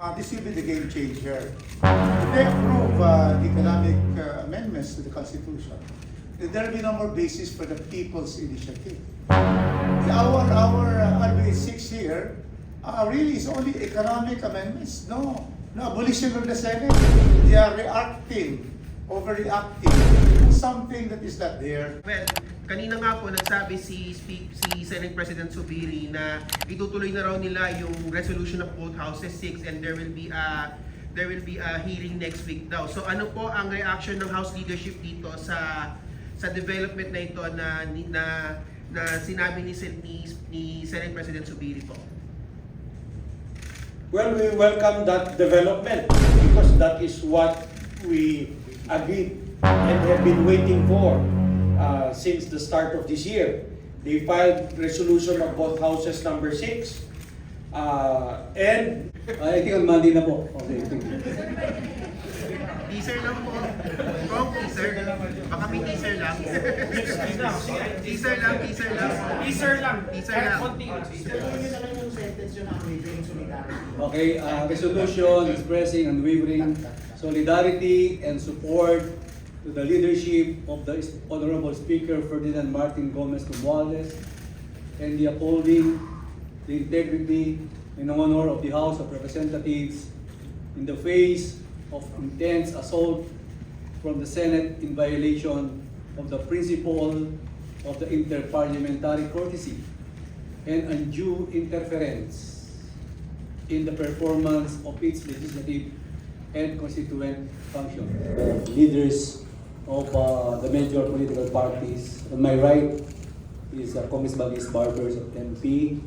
This will be the game changer. If they approve the economic amendments to the Constitution, then there will be no more basis for the people's initiative. Our RBA 6 here really is only economic amendments. No abolition of the Senate. They are reacting, overreacting to something that is not there. Well, kanina nga po nagsabi si Senate President Zubiri na itutuloy na raw nila yung resolution of both houses 6 and there will be a hearing next week daw. So ano po ang reaction ng House leadership dito sa development na ito na sinabi ni Senate President Zubiri po? Well, we welcome that development because that is what we agreed and have been waiting for since the start of this year. They filed resolution of both houses number 6 and I think on Monday na po. Okay, thank you. Teaser lang po. Kung teaser. Baka may teaser lang. Teaser lang. Teaser lang. Okay, resolution expressing unwavering solidarity and support to the leadership of the Honorable Speaker Ferdinand Martin Gomez Romualdez and the upholding the integrity and honor of the House of Representatives in the face of intense assault from the Senate in violation of the principle of the interparliamentary courtesy and undue interference in the performance of its legislative and constituent function. The leaders of the major political parties. On my right is Congressman Liz Barbers of MP.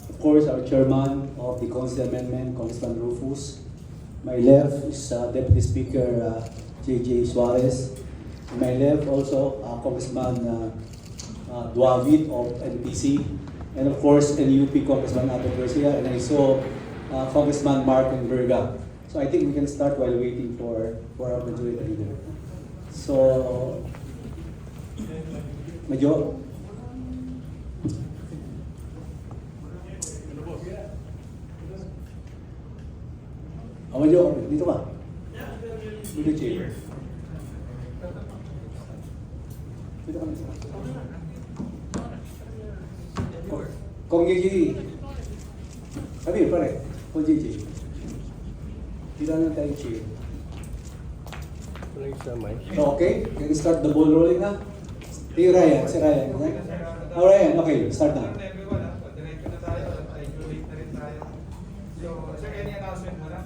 Of course, our chairman of the Council Amendment, Congressman Rufus. My left is Deputy Speaker J.J. Suarez. On my left also Congressman Duavit of NPC. And of course, NUP Congressman Ato Garcia. And I saw Congressman Mark Enverga. So I think we can start while waiting for our majority leader. So, Medyo. Medyo, dito ka. Dito, Chair. Dito ka na. Kong Gigi. Sabi, pare. Kong Gigi. Dito na tayo, Chair. Okay, can you start the ball rolling na? Si Ryan. Oh, Ryan, okay, start na. So, sir, any announcement muna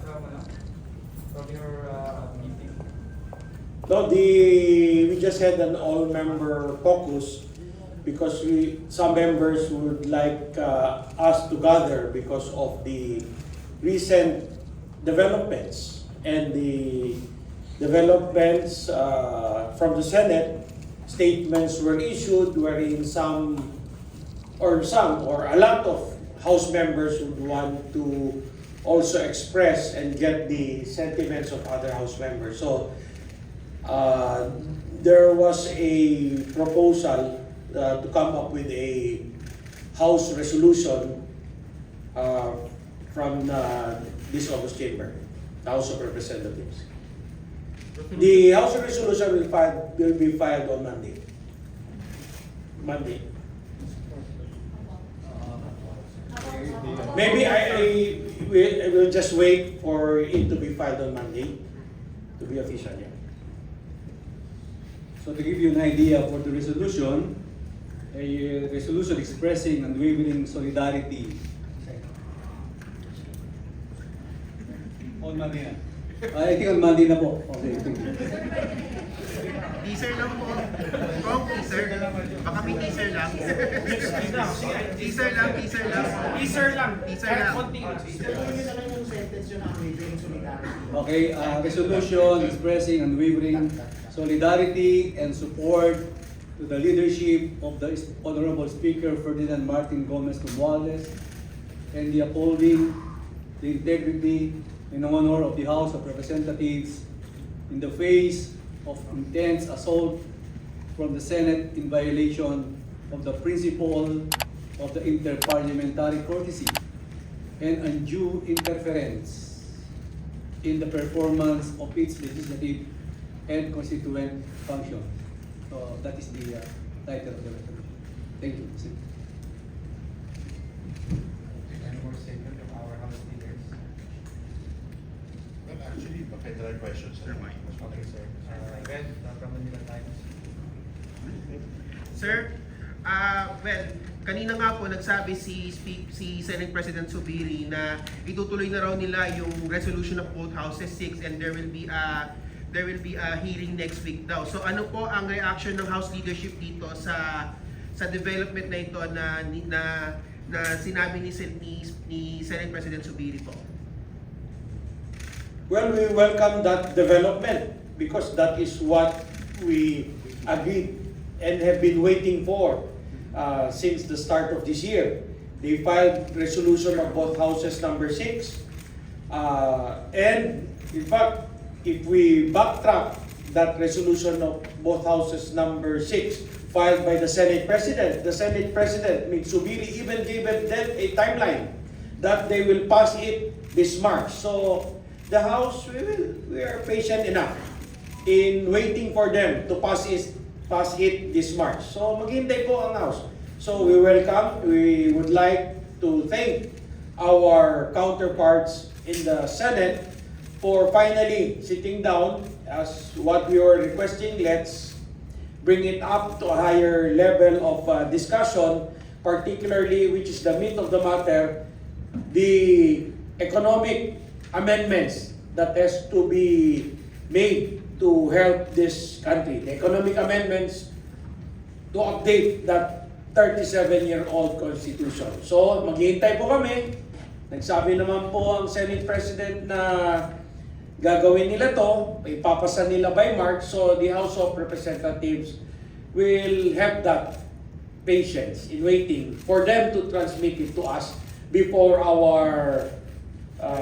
from your meeting? no, we just had an all-member caucus because some members would like us to gather because of the recent developments and the developments from the Senate. Statements were issued wherein some or a lot of House members would want to also express and get the sentiments of other House members. So there was a proposal to come up with a House resolution from this August chamber, the House of Representatives. The House resolution will be filed on Monday. Maybe I will just wait for it to be filed on Monday to be official. Yeah. So to give you an idea for the resolution, a resolution expressing unwavering solidarity. On Monday na. I think on Monday na po. Okay, thank you. Teaser lang po. Kung teaser. Baka may teaser lang. Teaser lang. Teaser lang. Okay, resolution expressing unwavering solidarity and support to the leadership of the Honorable Speaker Ferdinand Martin Gomez Romualdez and the upholding the integrity and honor of the House of Representatives in the face of intense assault from the Senate in violation of the principle of the interparliamentary courtesy and undue interference in the performance of its legislative and constituent function. So that is the title of the resolution. Thank you. Mr. Any more statement from our House leaders? Well, actually, federal question, sir. Okay, sir. Ben, from Manila Times. Sir, well, kanina nga po nagsabi si Senate President Zubiri na itutuloy na raw nila yung resolution of both houses 6 and there will be a hearing next week daw. So ano po ang reaction ng House leadership dito sa development na ito na sinabi ni Senate President Zubiri po? Well, we welcome that development because that is what we agreed and have been waiting for since the start of this year. They filed resolution of both houses number 6. And in fact, if we backtrack that resolution of both houses number 6 filed by the Senate President, Mitsubiri, even gave them a timeline that they will pass it this March. So the House, we are patient enough in waiting for them to pass it this March. So maghintay po ang House. So we would like to thank our counterparts in the Senate for finally sitting down as what we were requesting. Let's bring it up to a higher level of discussion, particularly, which is the meat of the matter, the economic amendments that has to be made to help this country. The economic amendments to update that 37-year-old Constitution. So, maghihintay po kami. Nagsabi naman po ang Senate President na gagawin nila to, ipapasa nila by March, so the House of Representatives will have that patience in waiting for them to transmit it to us before our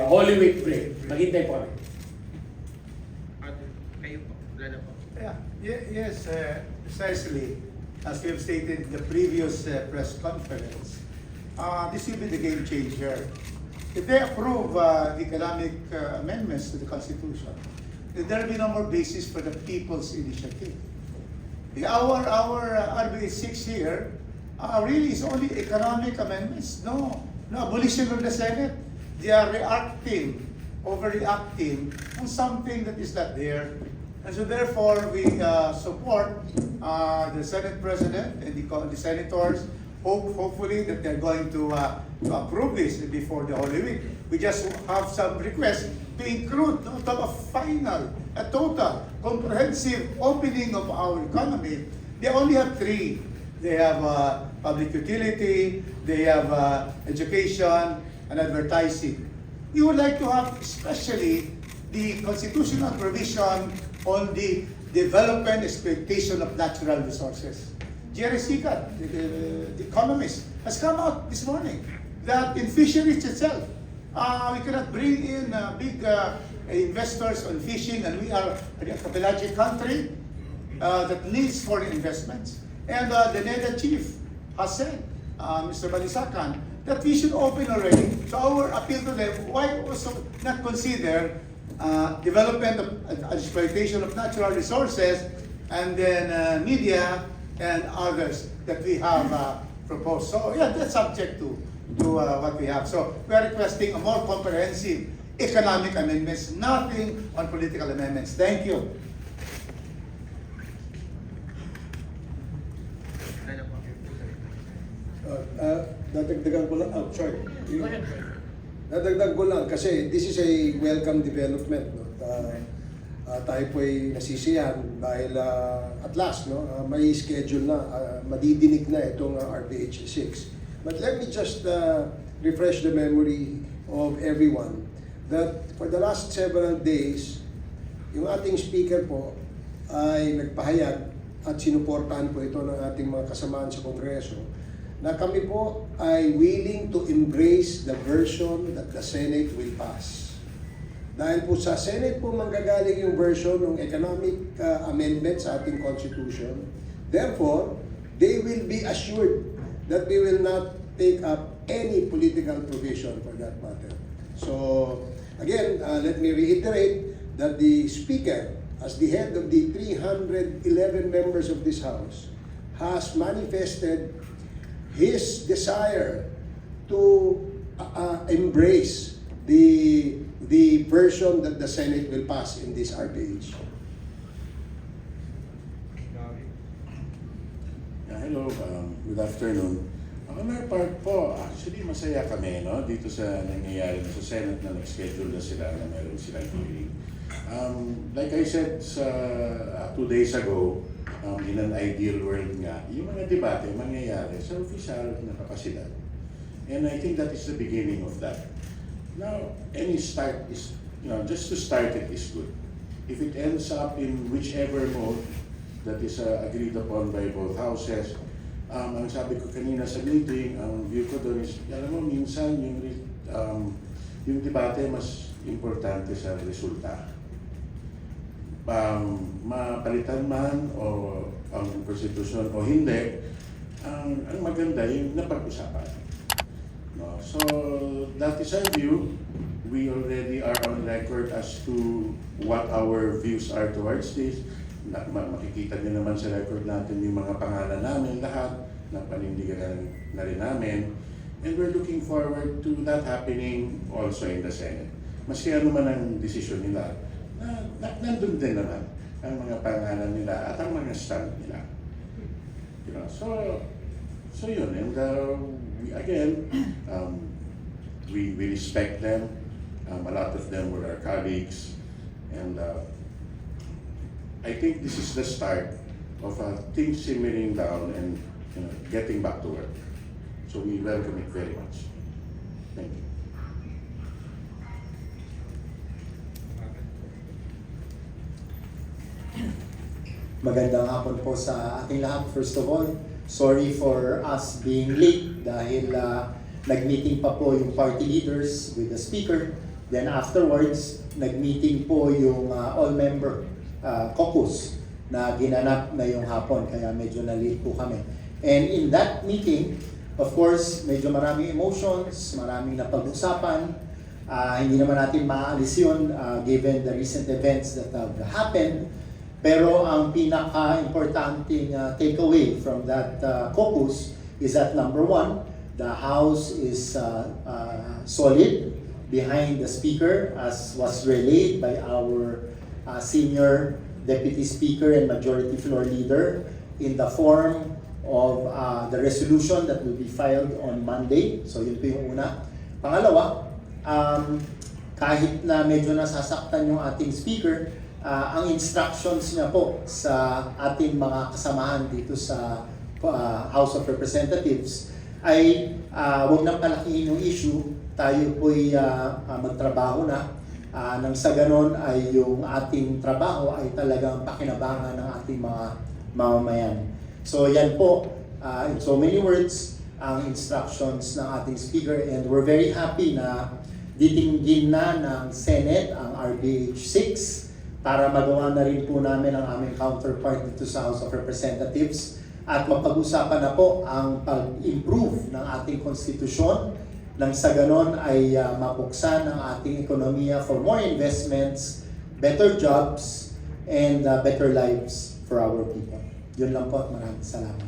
Holy Week break. Maghintay po kami. Kayo po, wala na po. Yes, precisely. As we have stated in the previous press conference, this will be the game changer. If they approve the economic amendments to the Constitution, then there will be no more basis for the people's initiative. Our RBA 6 here really is only economic amendments. No abolition of the Senate. They are overreacting on something that is not there. And so therefore, we support the Senate President and the Senators, hopefully that they're going to approve this before the Holy Week. We just have some requests to include a total, comprehensive opening of our economy. They only have 3. They have public utility, they have education, and advertising. We would like to have especially the constitutional provision on the development exploitation of natural resources. Jerry Sikat, the economist, has come out this morning that in fisheries itself, we cannot bring in big investors on fishing, and we are a pelagic country that needs foreign investments. And the NEDA chief has said, Mr. Balisacan, that we should open already. So our appeal to them, why also not consider development of exploitation of natural resources, and then media and others that we have proposed. So yeah, that's subject to what we have. So we are requesting a more comprehensive economic amendments, nothing on political amendments. Thank you. Wala na po. Dadagdagan ko lang, Dadagdag ko lang kasi this is a welcome development. No? Tayo po ay nasisiyahan dahil at last may schedule na, madidinig na itong RBH 6. But let me just refresh the memory of everyone that for the last several days, yung ating speaker po ay nagpahayag at sinuportahan po ito ng ating mga kasamaan sa Kongreso na kami po ay willing to embrace the version that the Senate will pass. Dahil po sa Senate po manggagaling yung version ng economic amendment sa ating Constitution, therefore, they will be assured that we will not take up any political provision for that matter. So, Again, let me reiterate that the Speaker, as the head of the 311 members of this House, has manifested his desire to embrace the version that the Senate will pass in this RPH. Hello, good afternoon. On our part po, actually masaya kami no, dito sa nangyayari sa Senate na nag-schedule na sila na meron silang hearing. Like I said 2 days ago, in an ideal world nga, yung mga debate mangyayari sa opisyal na kapasidad. And I think that is the beginning of that. Now, any start is, just to start it is good. If it ends up in whichever mode that is agreed upon by both houses, ang sabi ko kanina sa meeting, ang view ko doon is, alam mo, minsan yung debate mas importante sa resulta. Mapalitan man o ang konstitusyon o hindi, ang maganda yung napag-usapan. No? So, that is our view. We already are on record as to what our views are towards this. Makikita niyo naman sa record natin yung mga pangalan namin, lahat na panindigan na rin namin. And we're looking forward to that happening also in the Senate. Maski ano man ang desisyon nila, nandun din naman ang mga pangalan nila at ang mga stand nila. So yun, and we respect them. A lot of them were our colleagues, and I think this is the start of things simmering down and getting back to work. So we welcome it very much. Thank you. Magandang hapon po sa ating lahat. First of all, sorry for us being late dahil nag-meeting pa po yung party leaders with the speaker. Then afterwards, nag-meeting po yung all-member caucus na ginanap na yung hapon, kaya medyo na-late po kami. And in that meeting, of course, medyo maraming emotions, maraming napag-usapan. Hindi naman natin maaalis yun given the recent events that have happened. Pero ang pinaka-importanting takeaway from that caucus is that number one, the House is solid behind the Speaker, as was relayed by our senior Deputy Speaker and Majority Floor Leader in the form of the resolution that will be filed on Monday. So yun po yung una. Pangalawa, kahit na medyo nasasaktan yung ating Speaker, ang instructions niya po sa ating mga kasamahan dito sa House of Representatives ay huwag nang palakihin yung issue, tayo po'y magtrabaho na. Nang sa ganon ay yung ating trabaho ay talagang pakinabangan ng ating mga mamamayan. So yan po, in so many words, ang instructions ng ating Speaker, and we're very happy na ditinggin na ng Senate ang RBH 6 para magawa na rin po namin ang aming counterpart dito sa House of Representatives at mapag-usapan na po ang pag-improve ng ating konstitusyon nang sa ganon ay mabuksan ang ating ekonomiya for more investments, better jobs, and better lives for our people. Yun lang po at maraming salamat.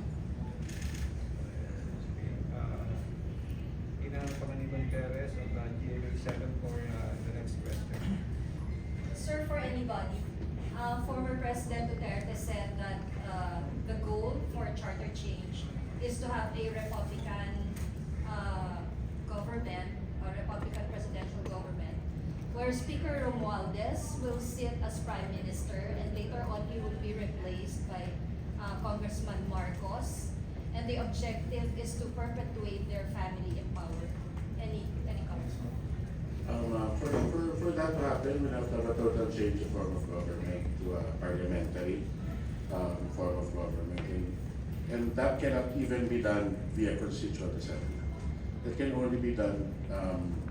Perez of GAL 7 for the next question. Sir, for anybody, former President Duterte said that the goal for charter change is to have a Republican government, or Republican presidential government, where Speaker Romualdez will sit as Prime Minister and later on he will be replaced by Congressman Marcos, and the objective is to perpetuate their family in power. Any comments? For that to happen, we have to have a total change of form of government to a parliamentary form of government. And that cannot even be done via constituent assembly. That can only be done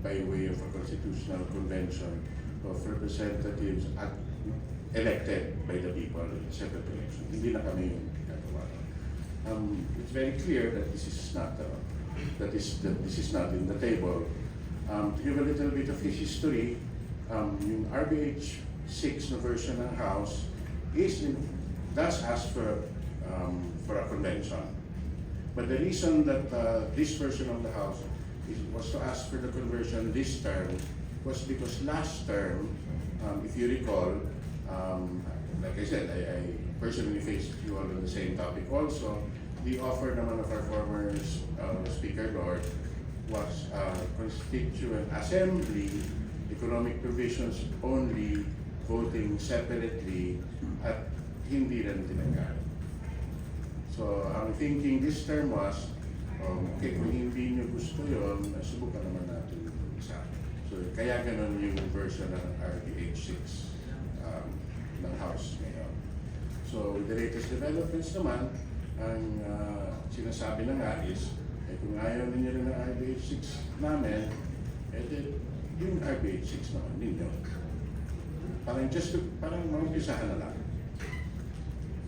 by way of a constitutional convention of representatives elected by the people in separate elections. Hindi na kami yung gagawa. It's very clear that this is not this is not in the table. To give a little bit of history, yung RBH 6 na version ng House does ask for a convention. But the reason that this version of the House was to ask for the conversion this term was because last term, if you recall, like I said, I personally faced you all on the same topic also. The offer naman of our former Speaker Lord was Constituent Assembly, economic provisions only, voting separately, at hindi rin tinanggal. So, ang thinking this term was, okay, kung hindi nyo gusto yun, subukan naman natin yung isa. So, kaya ganun yung version ng RBH 6 ng House ngayon. So, with the latest developments naman, ang sinasabi na nga is, kung ayaw ninyo rin ng RBH 6 namin, yung RBH 6 naman ninyo. Parang mag-umpisahan na lang.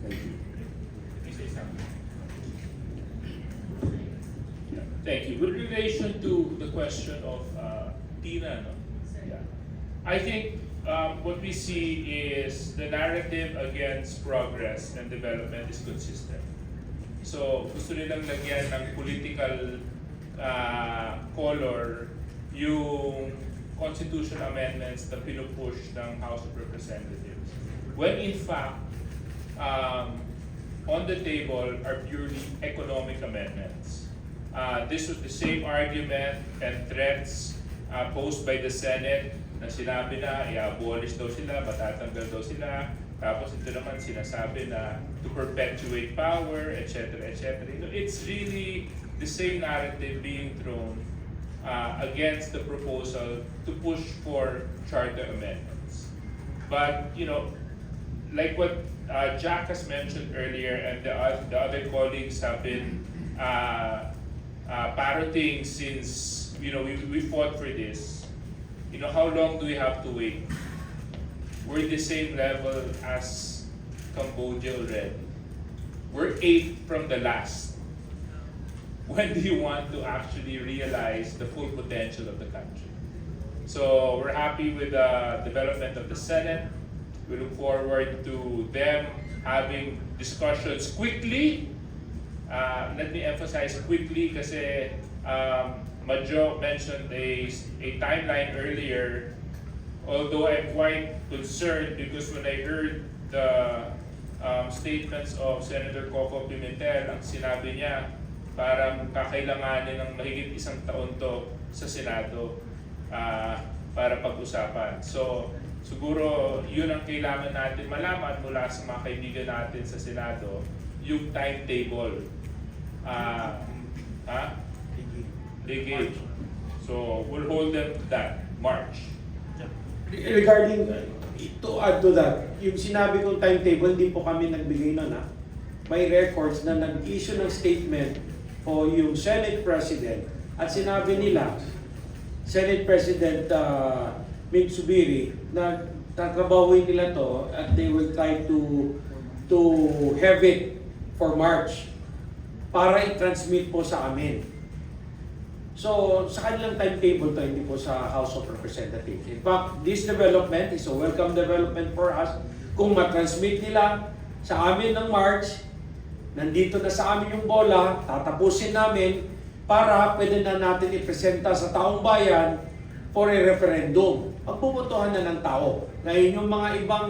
Thank you. Thank you. With relation to the question of Tina, no? Yeah. I think what we see is the narrative against progress and development is consistent. So gusto nilang lagyan ng political color yung constitution amendments na pinupush ng House of Representatives. When in fact, on the table are purely economic amendments. This was the same argument and threats posed by the Senate na sinabi na i-abolish daw sila, matatanggal daw sila, tapos ito naman sinasabi na to perpetuate power, etc. etc. It's really the same narrative being thrown against the proposal to push for charter amendments. But, like what Jack has mentioned earlier and the other colleagues have been parroting since we fought for this. How long do we have to wait? We're the same level as Cambodia already. We're 8th from the last. When do you want to actually realize the full potential of the country? So we're happy with the development of the Senate. We look forward to them having discussions quickly. Let me emphasize quickly kasi Madjo mentioned a timeline earlier. Although I'm quite concerned because when I heard the statements of Senator Coco Pimentel, ang sinabi niya, parang kakailanganin ng mahigit 1 taon to sa Senado para pag-usapan. So, siguro yun ang kailangan natin malaman mula sa mga kaibigan natin sa Senado, yung timetable. Ligate. So, we'll hold them to that, March. Regarding, to add to that, yung sinabi kong timetable, hindi po kami nagbigay nun ha. May records na nag-issue ng statement o yung Senate President at sinabi nila, Senate President Mig Subiri, na tatrabawin nila to at they will try to have it for March para i-transmit po sa amin. So, sa kanilang timetable to, hindi po sa House of Representatives. In fact, this development is a welcome development for us. Kung matransmit nila sa amin ng March, nandito na sa amin yung bola, tatapusin namin para pwede na natin ipresenta sa taong bayan for a referendum. Magbubotohan na ng tao. Ngayon yung mga ibang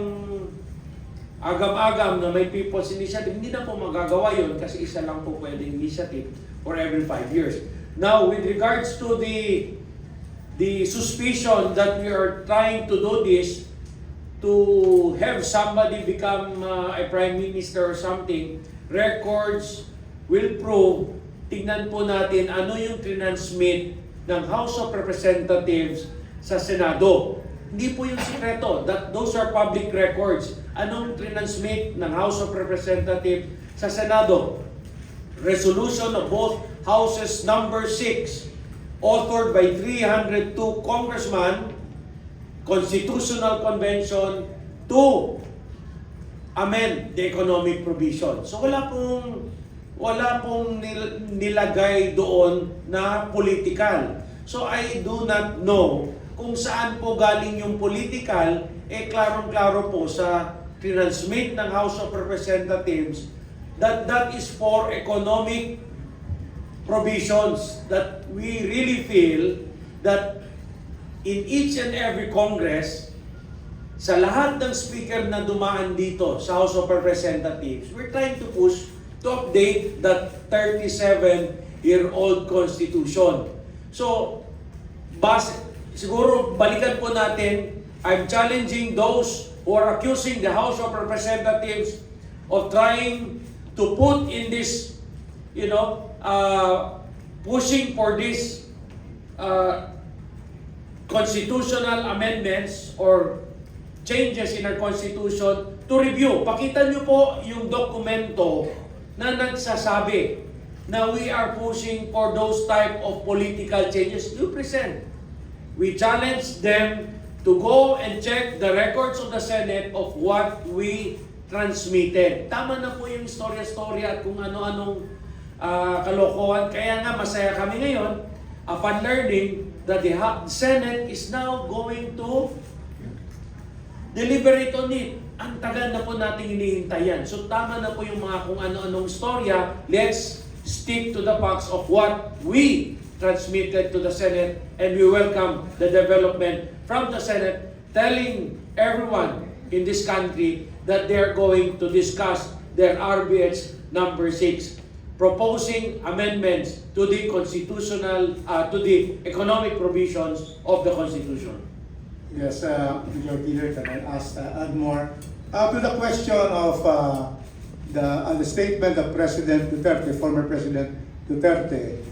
agam-agam na may people's initiative, hindi na po magagawa yun kasi isa lang po pwedeng initiative for every 5 years. Now, with regards to the suspicion that we are trying to do this to have somebody become a prime minister or something, records will prove. Tignan po natin ano yung transmit ng House of Representatives sa Senado. Hindi po yung sikreto. Those are public records. Anong transmit ng House of Representatives sa Senado? Resolution of both Houses number 6, authored by 302 congressmen, Constitutional Convention to amend the economic provision. So wala pong nilagay doon na political. So I do not know kung saan po galing yung political, klarong-klaro po sa transmit ng House of Representatives that that is for economic provisions, that we really feel that in each and every Congress, sa lahat ng speaker na dumaan dito sa House of Representatives, we're trying to push to update that 37-year-old Constitution. So, siguro balikan po natin, I'm challenging those who are accusing the House of Representatives of trying to put in this, pushing for this constitutional amendments or changes in our Constitution to review. Pakita nyo po yung dokumento na nagsasabi na we are pushing for those type of political changes. You present. We challenge them to go and check the records of the Senate of what we transmitted. Tama na po yung storya-storya at kung ano-anong kalokohan. Kaya nga masaya kami ngayon upon learning that the Senate is now going to deliberate on it. Ang tagal na po natin hinihintayan. So tama na po yung mga kung ano-anong storya. Let's stick to the facts of what we transmitted to the Senate, and we welcome the development from the Senate telling everyone in this country that they're going to discuss their RBH number 6, proposing amendments to the constitutional, to the economic provisions of the Constitution. Yes, your leader, can I add more? To the question of the statement of President Duterte, former President Duterte,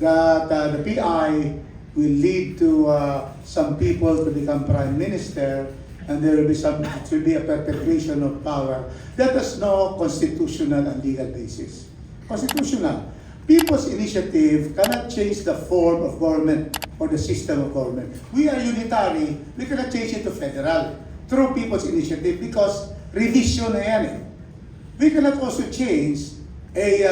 that the PI will lead to some people to become prime minister, and there will be it will be a perpetuation of power. That has no constitutional and legal basis. Constitutional. People's initiative cannot change the form of government or the system of government. We are unitary. We cannot change it to federal through people's initiative because revision na yan eh. We cannot also change a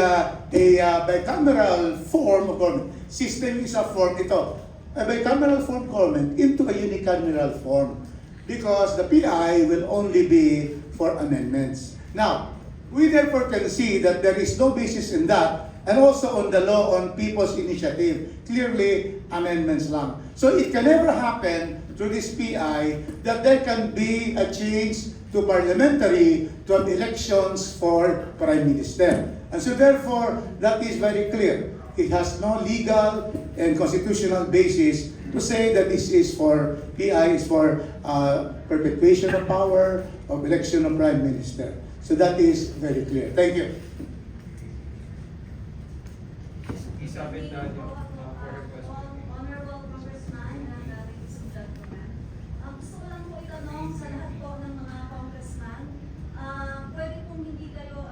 bicameral form of government. System is a form ito. A bicameral form of government into a unicameral form because the PI will only be for amendments. Now, we therefore can see that there is no basis in that, and also on the law on people's initiative, clearly amendments lang. So it can never happen through this PI that there can be a change to parliamentary to have elections for prime minister. And so therefore, that is very clear. It has no legal and constitutional basis to say that this is for, PI is for perpetuation of power of election of prime minister. So that is very clear. Thank you. Isabel Daniel, for her question. Honorable Congressman and ladies and gentlemen, gusto ko lang po itanong sa lahat po ng mga congressman, pwede pong hindi kayo,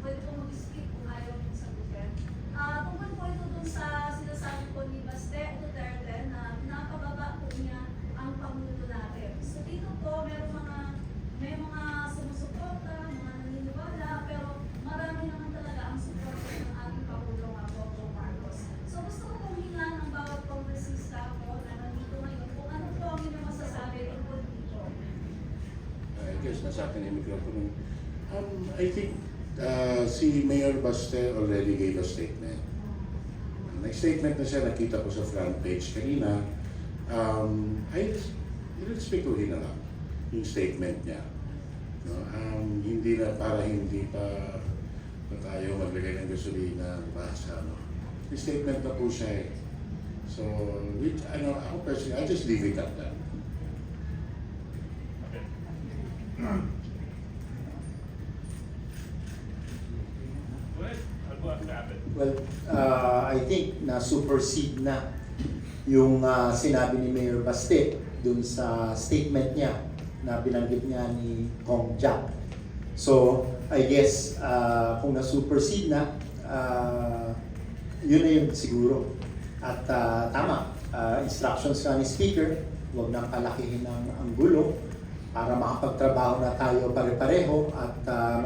pwede pong mag-skip kung ayaw yung sagutin. Tungkol po ito dun sa sinasabi po ni Baste Duterte na pinapababa po niya ang Pangulo natin. So dito po may mga sumusuporta, mga naniniwala, pero marami naman talaga ang suporta ng ating Pangulo nga po, Marcos. So gusto ko pong hingan ng bawat kongresista po na nandito ngayon kung ano po ang inyong masasabi tungkol dito. I guess nasa akin yung microphone. I think si Mayor Baste already gave a statement. Nag-statement na siya, nakita ko sa front page kanina. Respetuhin na lang yung statement niya. No? Hindi na para hindi pa tayo maglagay ng gasolina basa. No? Yung statement na po siya eh. So, ako personally, I just leave it at that. Well, I think na supersede na yung sinabi ni Mayor Baste dun sa statement niya na binanggit niya ni Kong Jack. So, I guess kung na-supersede na, yun na yun siguro. At tama, instructions ka ni Speaker, huwag nang kalakihin ang gulo para makapagtrabaho na tayo pare-pareho at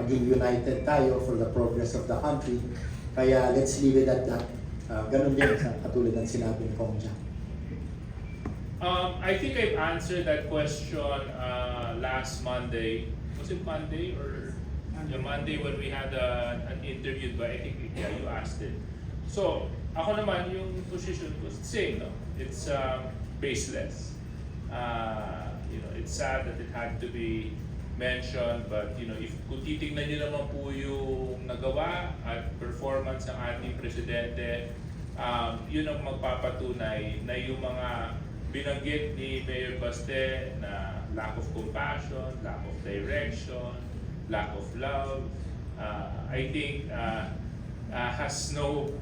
maging united tayo for the progress of the country. Kaya let's leave it at that. Ganun din sa katulad ng sinabi ni Kong Jack. I think I've answered that question last Monday. Was it Monday or the Monday when we had an interview? But I think you asked it. So ako naman yung position was same, no? It's baseless. It's sad that it had to be mentioned, but if kung titingnan niyo naman po yung nagawa at performance ng ating presidente, yun ang magpapatunay na yung mga binanggit ni Mayor Baste na lack of compassion, lack of direction, lack of love, I think has no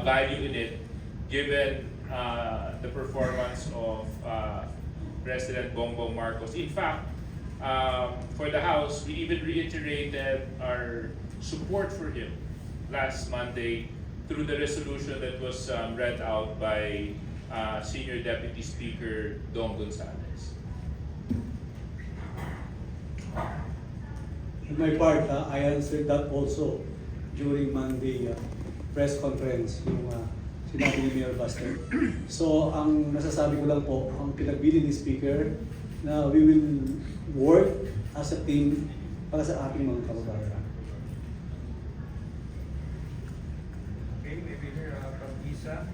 value in it given the performance of President Bongbong Marcos. In fact, for the House, we even reiterated our support for him last Monday through the resolution that was read out by Senior Deputy Speaker Dong Gonzales. On my part, I answered that also during Monday press conference, yung sinabi ni Mayor Baste. So, ang masasabi ko lang po, ang pinagbili ni Speaker, na we will work as a team para sa ating mga kababayan. Okay, maybe here from Isa,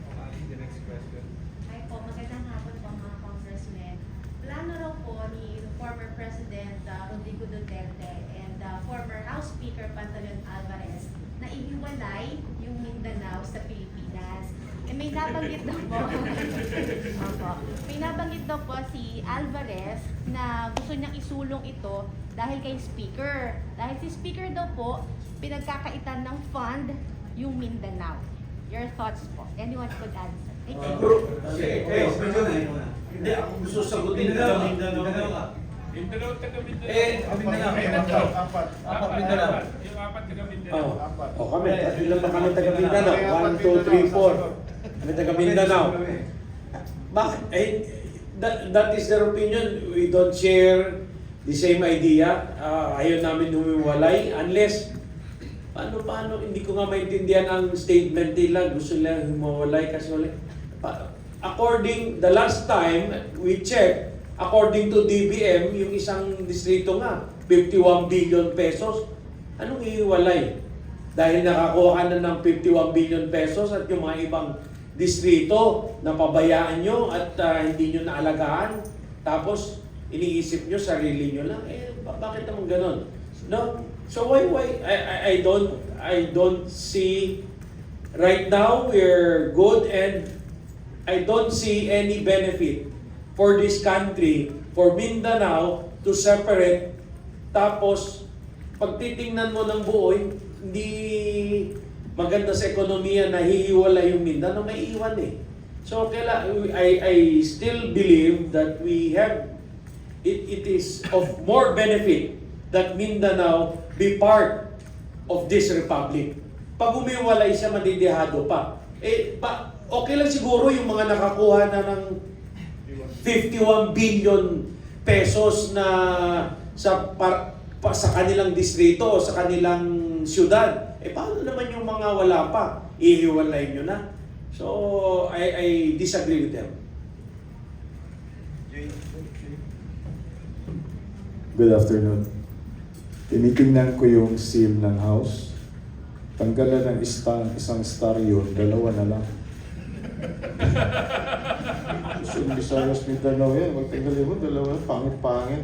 the next question. Hi po, magandang hapon po mga congressmen. Plano raw po ni former President Rodrigo Duterte and former House Speaker Pantaleon Alvarez na ihiwalay yung Mindanao sa Pilipinas. Eh, may nabanggit daw po. Opo. May nabanggit daw po si Alvarez na gusto niyang isulong ito dahil kay Speaker. Dahil si Speaker daw po, pinagkakaitan ng fund yung Mindanao. Your thoughts po? Anyone could answer. Thank you. Hindi, ako gusto sagutin na Mindanao. Mindanao, taga Mindanao. Mindanao. Apat Mindanao. Yung apat taga Mindanao. Kami, ilan pa kami taga Mindanao? 1, 2, 3, 4. Kami taga Mindanao. Bakit? That is their opinion. We don't share the same idea. Ayaw namin humiwalay unless paano, hindi ko nga maintindihan ang statement nila. Gusto nila humiwalay kasi according, the last time we checked, according to DBM, yung isang distrito nga, 51 billion pesos. Anong iiwalay? Dahil nakakuha ka na ng 51 billion pesos at yung mga ibang distrito na pabayaan nyo at hindi nyo naalagaan, tapos iniisip nyo sarili nyo lang, bakit naman ganon? No? So why I don't see right now we're good and I don't see any benefit for this country, for Mindanao to separate. Tapos pag titingnan mo ng buo, hindi maganda sa ekonomiya na hihiwalay yung Mindanao, may iwan eh. So I still believe that we have it is of more benefit that Mindanao be part of this republic. Pag umiwalay siya, madidihado pa. Okay lang siguro yung mga nakakuha na ng 51 billion pesos na sa kanilang distrito o sa kanilang syudad. Paano naman yung mga wala pa? Ihiwalay nyo na. So, I disagree with them. Good afternoon. Tinitingnan ko yung seal ng house. Tanggalan ng isang star yun, dalawa na lang. Gusto ng Visayas Mindanao yan, magtanggalin mo, dalawa, pangit-pangit.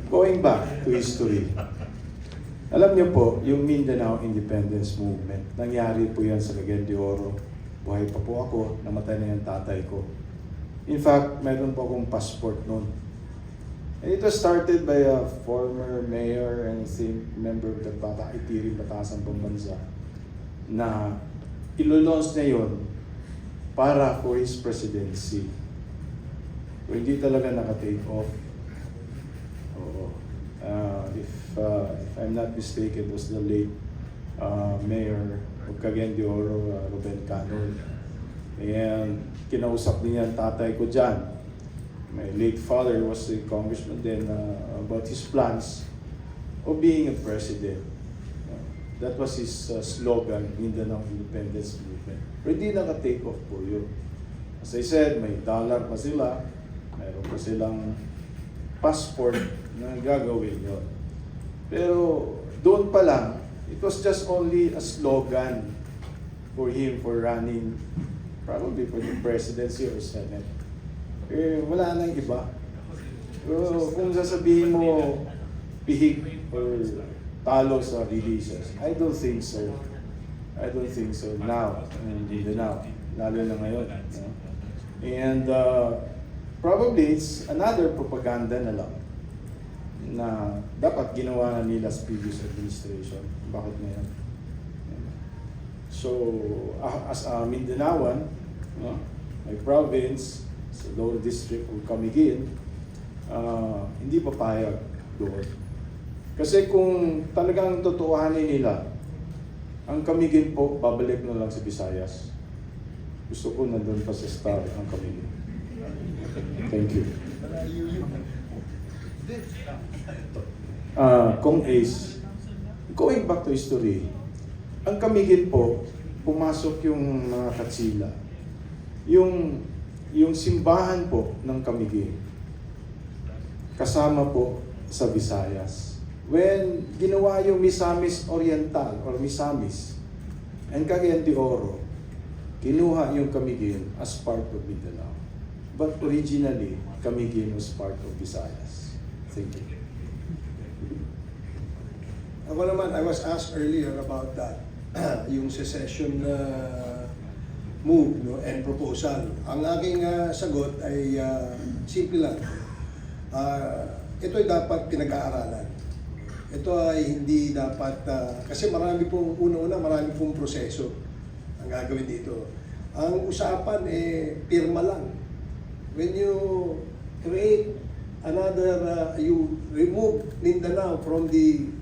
Going back to history. Alam niyo po, yung Mindanao Independence Movement, nangyari po yan sa Cagayan de Oro. Buhay pa po ako, namatay na yung tatay ko. In fact, meron po akong passport noon. And it was started by a former mayor and member of the Itiring Batasan Pambansa na ilulons niya yun para for his presidency. So, hindi talaga naka-take off. If I'm not mistaken, it was the late mayor of Cagayan de Oro, Ruben Canol. And kinausap niya ang tatay ko dyan. My late father was a congressman then about his plans of being a president. That was his slogan, Mindanao Independence Movement. Pero hindi naka-take off po yun. As I said, may dollar pa sila, mayroon pa silang passport na gagawin yon. Pero doon pa lang, it was just only a slogan for him for running probably for the presidency or Senate. Eh, wala nang iba. Pero kung sasabihin mo pihik or talo sa releases, I don't think so. I don't think so now, hindi now, lalo na ngayon. No? And probably it's another propaganda na lang na dapat ginawa na nila sa previous administration. Bakit ngayon? So, as a Mindanaoan, no, my province, sa Lower District of Camiguin, hindi papayag doon. Kasi kung talagang totohanin nila, ang Camiguin po, babalik na lang sa Visayas. Gusto ko nandun pa sa Star ang Camiguin. Thank you. Kung Ace, going back to history, ang Camiguin po, pumasok yung mga Katsila. Yung simbahan po ng Camiguin, kasama po sa Visayas. When ginawa yung Misamis Oriental or Misamis and Cagayan de Oro, kinuha yung Camiguin as part of Mindanao. But originally, Camiguin was part of Visayas. Thank you. Ako naman, I was asked earlier about that, yung secession move, no, and proposal. Ang aking sagot ay simple lang. Ito ay dapat pinag-aaralan. Ito ay hindi dapat, kasi marami pong proseso ang gagawin dito. Ang usapan pirma lang. When you create another, you remove Mindanao from the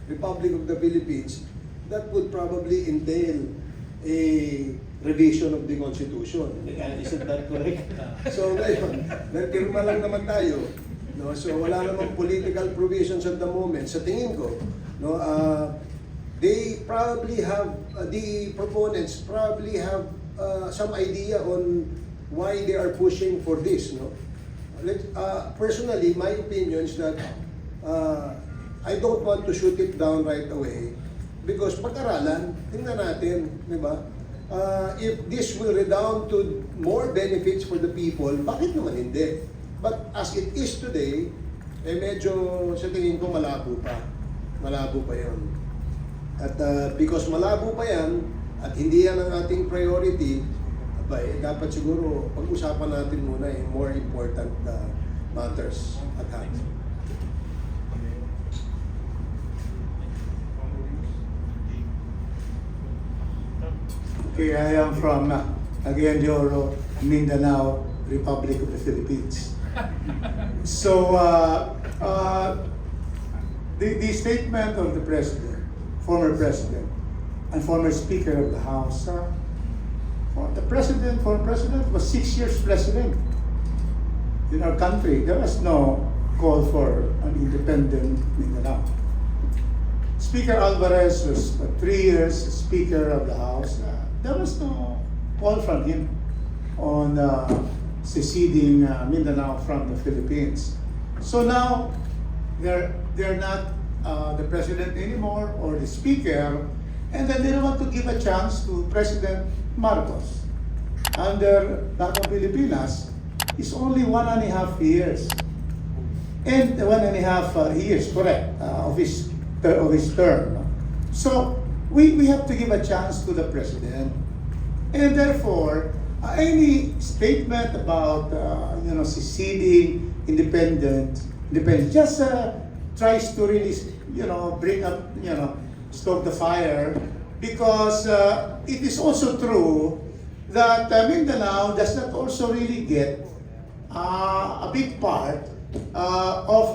Republic of the Philippines, that would probably entail a revision of the Constitution. Isn't that correct? So ngayon, nagpirma lang naman tayo. No? So wala namang political provisions at the moment. Sa tingin ko, no, they probably have, the proponents probably have some idea on why they are pushing for this. No? Personally, my opinion is that I don't want to shoot it down right away because pag-aralan, tingnan natin, di ba? If this will redound to more benefits for the people, bakit naman hindi? But as it is today, medyo sa tingin ko malabo pa. Malabo pa yun. At because malabo pa yan, at hindi yan ang ating priority, dapat siguro pag-usapan natin muna yung more important matters at hand. Okay, I am from Cagayan de Oro, Mindanao, Republic of the Philippines. So, the statement of the president, former president, and former Speaker of the House, the former president was 6 years president in our country. There was no call for an independent Mindanao. Speaker Alvarez was 3 years Speaker of the House. There was no call from him on seceding Mindanao from the Philippines. So now they're not the president anymore or the speaker, and then they don't want to give a chance to President Marcos. Under Batang Pilipinas is only 1.5 years, and 1.5 years, correct, of his term. So we have to give a chance to the president, and therefore any statement about seceding independent just tries to really bring up stoke the fire, because it is also true that Mindanao does not also really get a big part of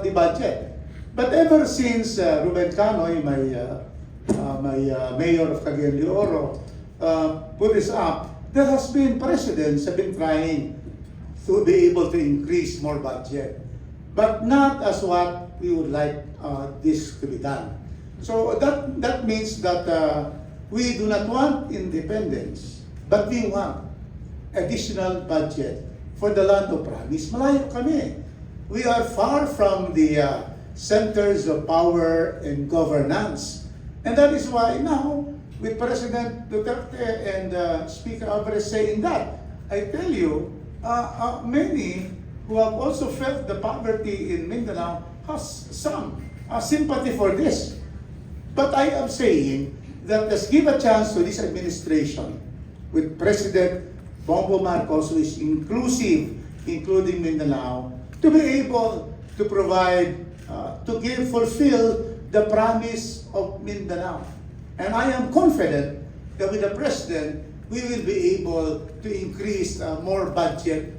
the budget. But ever since Ruben Canoy, my mayor of Cagayan de Oro, put this up, there has been presidents have been trying to be able to increase more budget, but not as what we would like this to be done. So that means that we do not want independence, but we want additional budget for the land of promise. Malayo kami. We are far from the centers of power and governance. And that is why now, with President Duterte and Speaker Alvarez saying that, I tell you, many who have also felt the poverty in Mindanao has some sympathy for this. But I am saying that let's give a chance to this administration with President Bongbong Marcos, who is inclusive, including Mindanao, to be able to provide, fulfill the promise of Mindanao. And I am confident that with the President, we will be able to increase more budget,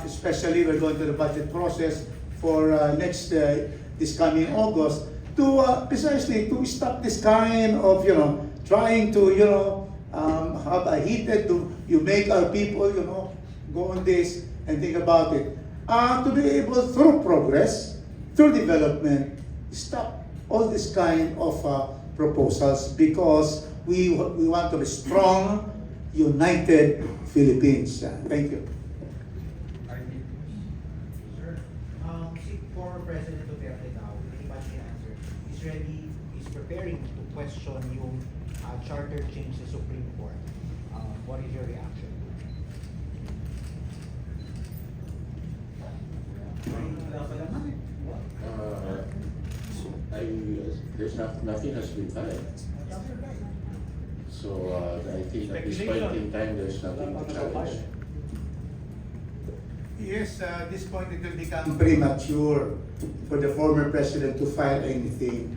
especially we're going to the budget process for this coming August, to precisely to stop this kind of, trying to, have a heated, you make our people, go on this and think about it. To be able, through progress, through development, stop all this kind of proposals, because we want to be strong, united Philippines. Thank you. Sir, si former President Duterte now, pretty much the answer, is preparing to question yung charter change sa Supreme Court. What is your reaction? Nothing has been done. So I think at this point in time, there's nothing to challenge. Yes, at this point it will become premature for the former president to file anything.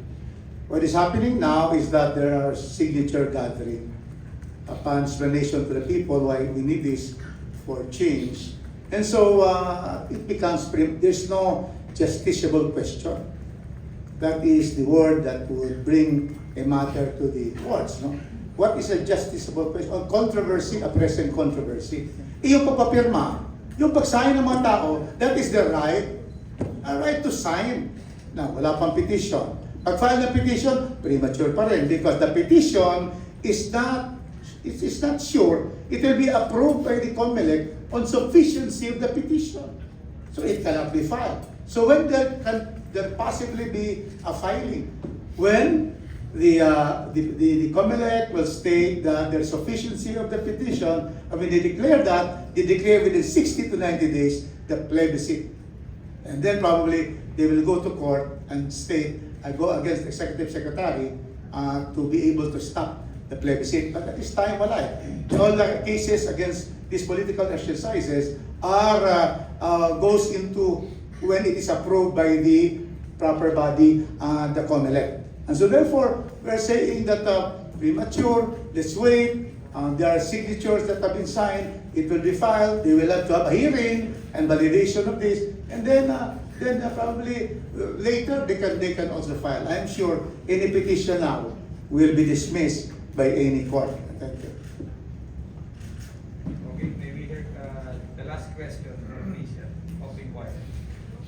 What is happening now is that there are signature gathering upon explanation to the people why we need this for change. And so it becomes, there's no justiciable question. That is the word that would bring a matter to the courts. No? What is a justiciable question? A controversy, a present controversy. Yung pagpapirma, yung pag-sign ng mga tao, that is their right. A right to sign. Now, wala pang petition. Pag-file ng petition, premature pa rin, because the petition is not sure. It will be approved by the COMELEC on sufficiency of the petition. So it cannot be filed. So when there possibly be a filing? When the COMELEC will state that there's sufficiency of the petition, and when they declare that, they declare within 60 to 90 days the plebiscite. And then probably they will go to court and state, I go against the executive secretary to be able to stop the plebiscite. But at this time, wala eh. All the cases against these political exercises are goes into when it is approved by the proper body, the COMELEC. And so therefore, we're saying that premature, let's wait, there are signatures that have been signed, it will be filed, they will have to have a hearing and validation of this, and then probably later they can also file. I'm sure any petition now will be dismissed by any court. Thank you. Okay, maybe here, the last question, please, of the inquiry.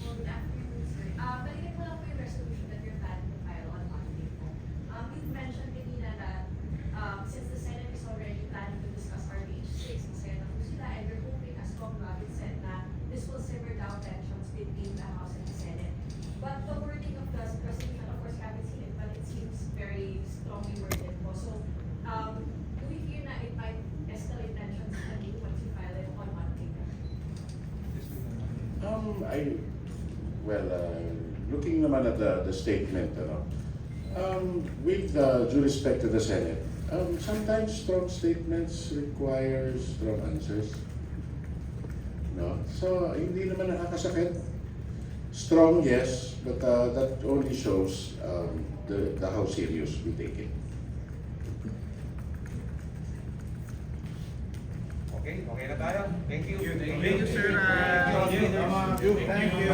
Good afternoon, sir. Balikan ko lang po yung resolution that you're planning to file on Monday po. You've mentioned kanina that since the Senate is already planning to discuss RBH 6, masaya na po sila, and we're hoping, as Kong Robin said, na this will simmer down tensions between the House and the Senate. But the wording of the resolution, of course, we haven't seen it, but it seems very strongly worded po. So, do we fear na it might escalate tensions again once you file it on Monday? Looking naman at the statement, with due respect to the Senate, sometimes strong statements require strong answers. No? So, hindi naman nakakasakit. Strong, yes, but that only shows how serious we take it. Okay, okay na tayo. Thank you. Thank you, sir. Thank you.